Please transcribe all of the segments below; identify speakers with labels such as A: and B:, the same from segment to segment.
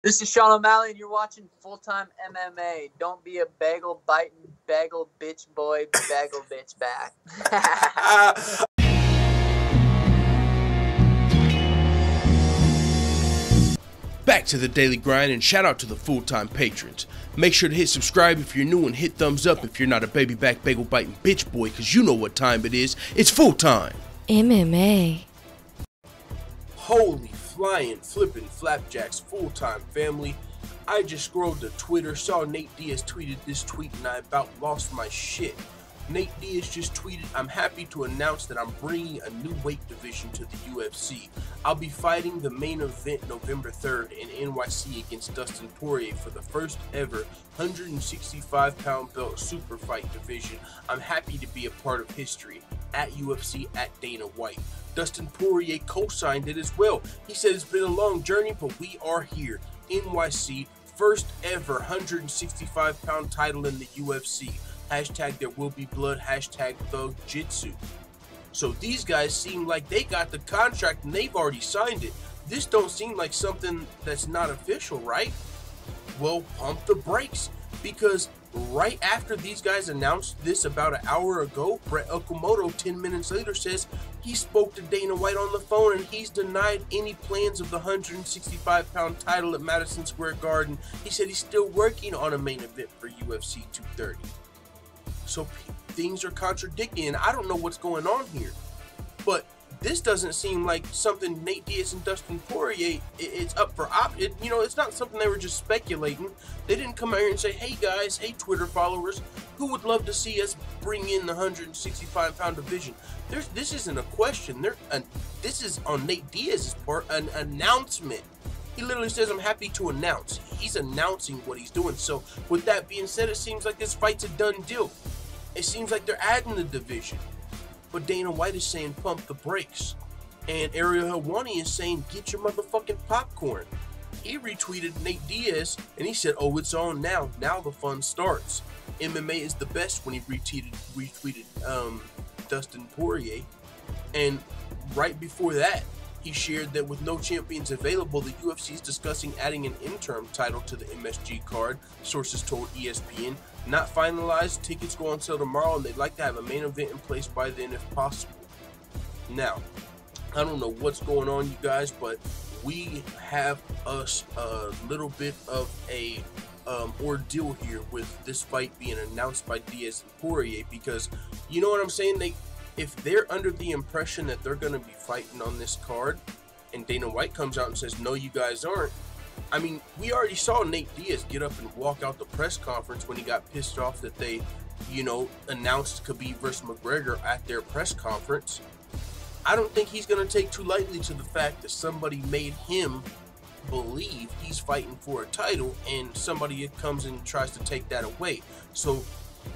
A: This is Sean O'Malley, and you're watching Full-Time MMA. Don't be a bagel biting, bagel bitch boy, bagel bitch back.
B: Back to the daily grind, and shout out to the full-time patrons. Make sure to hit subscribe if you're new and hit thumbs up if you're not a baby back bagel biting bitch boy, cause you know what time it is. It's full time
C: MMA.
B: Holy flying flippin' flapjacks, full-time family. I just scrolled to Twitter, saw Nate Diaz tweeted this tweet, and I about lost my shit. Nate Diaz just tweeted, "I'm happy to announce that I'm bringing a new weight division to the UFC. I'll be fighting the main event November 3rd in NYC against Dustin Poirier for the first ever 165-pound belt super fight division. I'm happy to be a part of history. At UFC, at Dana White." Dustin Poirier co-signed it as well. He said it's been a long journey, but we are here. NYC, first ever 165-pound title in the UFC. Hashtag there will be blood, hashtag thug jitsu. So these guys seem like they got the contract and they've already signed it. This don't seem like something that's not official, right? Well, pump the brakes, because right after these guys announced this about an hour ago, Brett Okamoto 10 minutes later says he spoke to Dana White on the phone and he's denied any plans of the 165-pound title at Madison Square Garden. He said he's still working on a main event for UFC 230. So things are contradicting, and I don't know what's going on here. But this doesn't seem like something Nate Diaz and Dustin Poirier it's up for it's not something they were just speculating. They didn't come out here and say, "Hey guys, hey Twitter followers, who would love to see us bring in the 165-pound division?" This isn't a question. This is on Nate Diaz's part, an announcement. He literally says, "I'm happy to announce." He's announcing what he's doing. So with that being said, it seems like this fight's a done deal. It seems like they're adding the division. But Dana White is saying pump the brakes. And Ariel Helwani is saying get your motherfucking popcorn. He retweeted Nate Diaz and he said, "Oh, it's on now. Now the fun starts. MMA is the best," when he retweeted Dustin Poirier. And right before that, he shared that with no champions available, the UFC is discussing adding an interim title to the MSG card, sources told ESPN. Not finalized, tickets go on sale tomorrow, and they'd like to have a main event in place by then if possible. Now, I don't know what's going on, you guys, but we have us a little bit of a ordeal here with this fight being announced by Diaz and Poirier, because you know what I'm saying? If they're under the impression that they're going to be fighting on this card, and Dana White comes out and says, "No, you guys aren't." I mean, we already saw Nate Diaz get up and walk out the press conference when he got pissed off that they, announced Khabib versus McGregor at their press conference. I don't think he's going to take too lightly to the fact that somebody made him believe he's fighting for a title and somebody comes and tries to take that away. So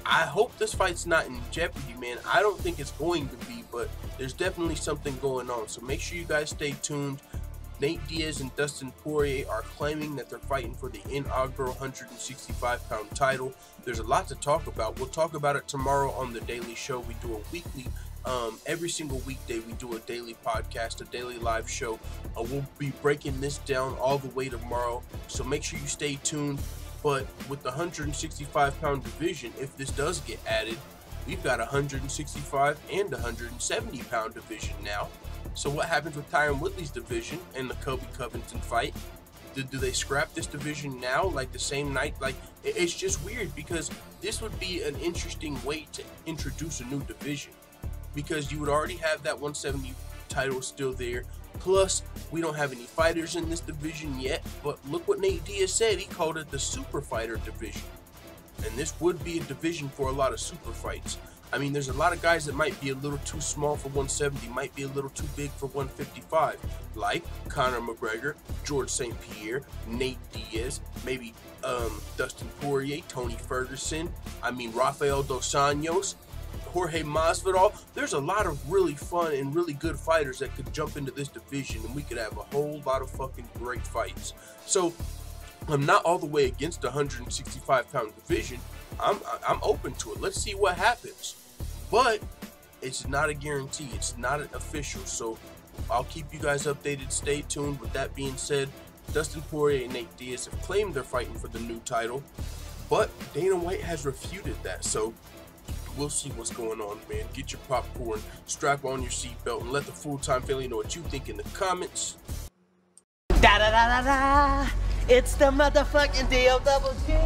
B: I hope this fight's not in jeopardy, man. I don't think it's going to be, but there's definitely something going on. So make sure you guys stay tuned. Nate Diaz and Dustin Poirier are claiming that they're fighting for the inaugural 165-pound title. There's a lot to talk about. We'll talk about it tomorrow on The Daily Show. We do a weekly, every single weekday, we do a daily podcast, a daily live show. We'll be breaking this down all the way tomorrow, so make sure you stay tuned. But with the 165-pound division, if this does get added, we've got a 165 and 170-pound division now. So what happens with Tyron Woodley's division and the Kobe Covington fight? Do they scrap this division now, like the same night? Like, it's just weird, because this would be an interesting way to introduce a new division, because you would already have that 170 title still there. Plus, we don't have any fighters in this division yet, but look what Nate Diaz said. He called it the super fighter division. And this would be a division for a lot of super fights. I mean, there's a lot of guys that might be a little too small for 170, might be a little too big for 155, like Conor McGregor, George St. Pierre, Nate Diaz, maybe Dustin Poirier, Tony Ferguson, Rafael Dos Anjos, Jorge Masvidal. There's a lot of really fun and really good fighters that could jump into this division, and we could have a whole lot of fucking great fights. So I'm not all the way against the 165-pound division. I'm open to it. Let's see what happens. But it's not a guarantee. It's not an official. So I'll keep you guys updated. Stay tuned. With that being said, Dustin Poirier and Nate Diaz have claimed they're fighting for the new title, but Dana White has refuted that, so we'll see what's going on, man. Get your popcorn, strap on your seatbelt, and let the full-time family know what you think in the comments.
C: Da da da da da! It's the motherfucking DOWG!